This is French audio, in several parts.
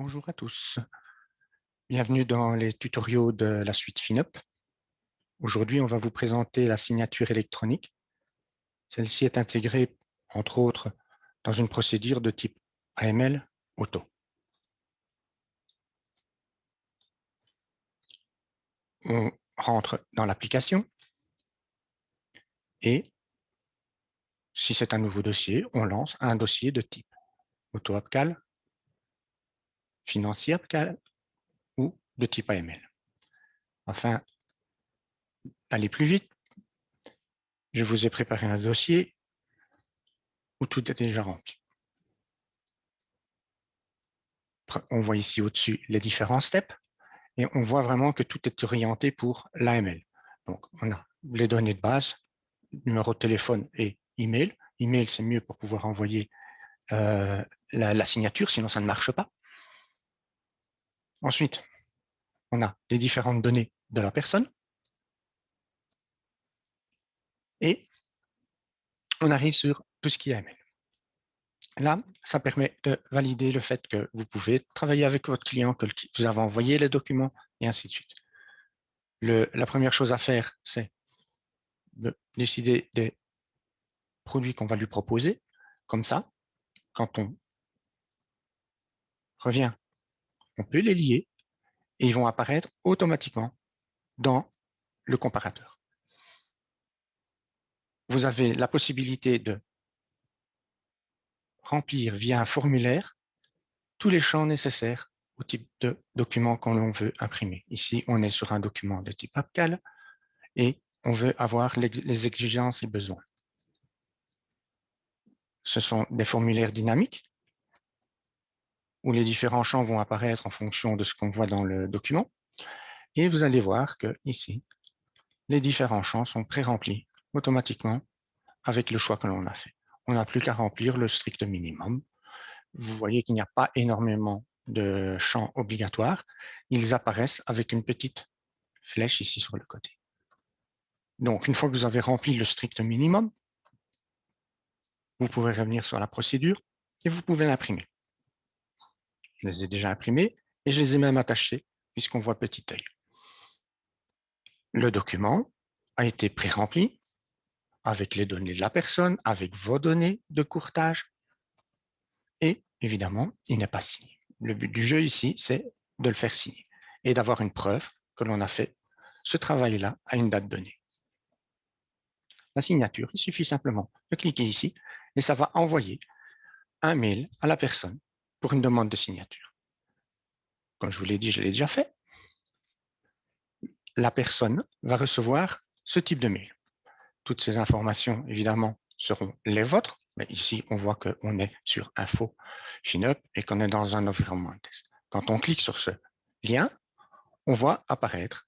Bonjour à tous, bienvenue dans les tutoriaux de la suite FinUp. Aujourd'hui, on va vous présenter la signature électronique. Celle-ci est intégrée, entre autres, dans une procédure de type AML auto. On rentre dans l'application et, si c'est un nouveau dossier, on lance un dossier de type auto-APCAL, financier APCAL ou de type AML. Afin d'aller plus vite, je vous ai préparé un dossier où tout est déjà rempli. On voit ici au-dessus les différents steps et on voit vraiment que tout est orienté pour l'AML. Donc, on a les données de base, numéro de téléphone et email. Email, c'est mieux pour pouvoir envoyer la signature, sinon ça ne marche pas. Ensuite, on a les différentes données de la personne. Et on arrive sur tout ce qui est AML. Là, ça permet de valider le fait que vous pouvez travailler avec votre client, que vous avez envoyé les documents, et ainsi de suite. La première chose à faire, c'est de décider des produits qu'on va lui proposer. Comme ça, quand on revient, on peut les lier et ils vont apparaître automatiquement dans le comparateur. Vous avez la possibilité de remplir via un formulaire tous les champs nécessaires au type de document qu'on veut imprimer. Ici, on est sur un document de type APCAL et on veut avoir les exigences et besoins. Ce sont des formulaires dynamiques où les différents champs vont apparaître en fonction de ce qu'on voit dans le document. Et vous allez voir que ici, les différents champs sont pré-remplis automatiquement avec le choix que l'on a fait. On n'a plus qu'à remplir le strict minimum. Vous voyez qu'il n'y a pas énormément de champs obligatoires. Ils apparaissent avec une petite flèche ici sur le côté. Donc, une fois que vous avez rempli le strict minimum, vous pouvez revenir sur la procédure et vous pouvez l'imprimer. Je les ai déjà imprimés et je les ai même attachés puisqu'on voit petit œil. Le document a été pré-rempli avec les données de la personne, avec vos données de courtage et évidemment, il n'est pas signé. Le but du jeu ici, c'est de le faire signer et d'avoir une preuve que l'on a fait ce travail-là à une date donnée. La signature, il suffit simplement de cliquer ici et ça va envoyer un mail à la personne pour une demande de signature. Comme je vous l'ai dit, je l'ai déjà fait. La personne va recevoir ce type de mail. Toutes ces informations, évidemment, seront les vôtres. Mais ici, on voit qu'on est sur Info FinUp et qu'on est dans un environnement de test. Quand on clique sur ce lien, on voit apparaître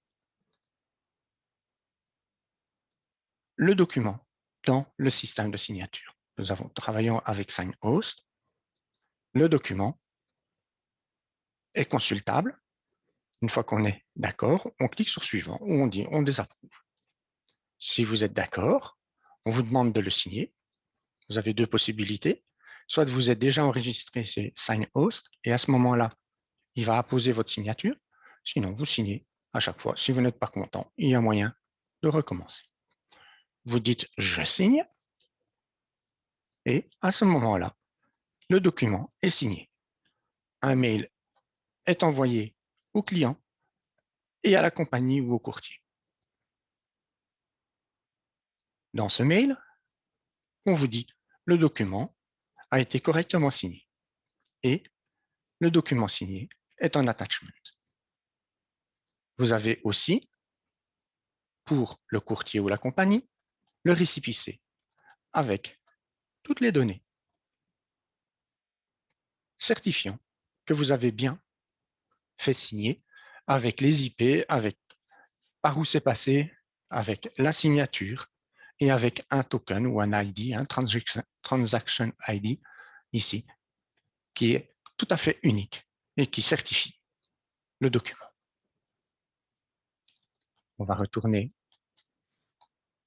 le document dans le système de signature. Nous travaillons avec SignHost. Le document est consultable. Une fois qu'on est d'accord, on clique sur suivant ou on dit on désapprouve. Si vous êtes d'accord, on vous demande de le signer. Vous avez deux possibilités. Soit vous êtes déjà enregistré chez SignHost et à ce moment-là, il va apposer votre signature. Sinon, vous signez à chaque fois. Si vous n'êtes pas content, il y a moyen de recommencer. Vous dites « Je signe » et à ce moment-là, le document est signé. Un mail est envoyé au client et à la compagnie ou au courtier. Dans ce mail, on vous dit « Le document a été correctement signé » et le document signé est un attachment. Vous avez aussi, pour le courtier ou la compagnie, le récépissé avec toutes les données certifiant que vous avez bien fait signer avec les IP, avec par où c'est passé, avec la signature et avec un token ou un ID, un transaction ID ici, qui est tout à fait unique et qui certifie le document. On va retourner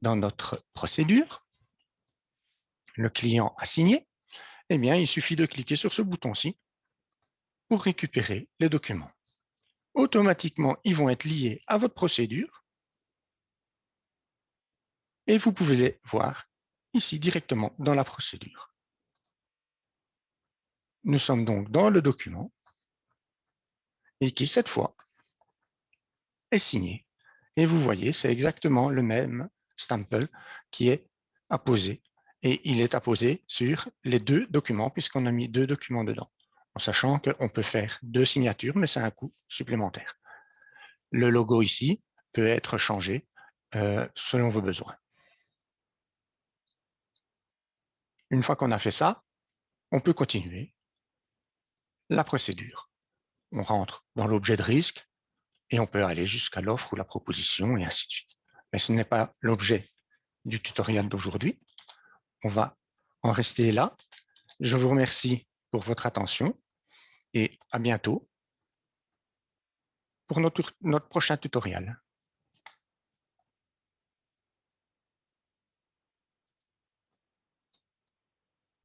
dans notre procédure. Le client a signé. Eh bien, il suffit de cliquer sur ce bouton-ci pour récupérer les documents. Automatiquement, ils vont être liés à votre procédure et vous pouvez les voir ici directement dans la procédure. Nous sommes donc dans le document et qui, cette fois, est signé. Et vous voyez, c'est exactement le même stample qui est apposé. Et il est apposé sur les deux documents, puisqu'on a mis deux documents dedans, en sachant qu'on peut faire deux signatures, mais c'est un coût supplémentaire. Le logo ici peut être changé selon vos besoins. Une fois qu'on a fait ça, on peut continuer la procédure. On rentre dans l'objet de risque et on peut aller jusqu'à l'offre ou la proposition et ainsi de suite. Mais ce n'est pas l'objet du tutoriel d'aujourd'hui. On va en rester là. Je vous remercie pour votre attention et à bientôt pour notre prochain tutoriel.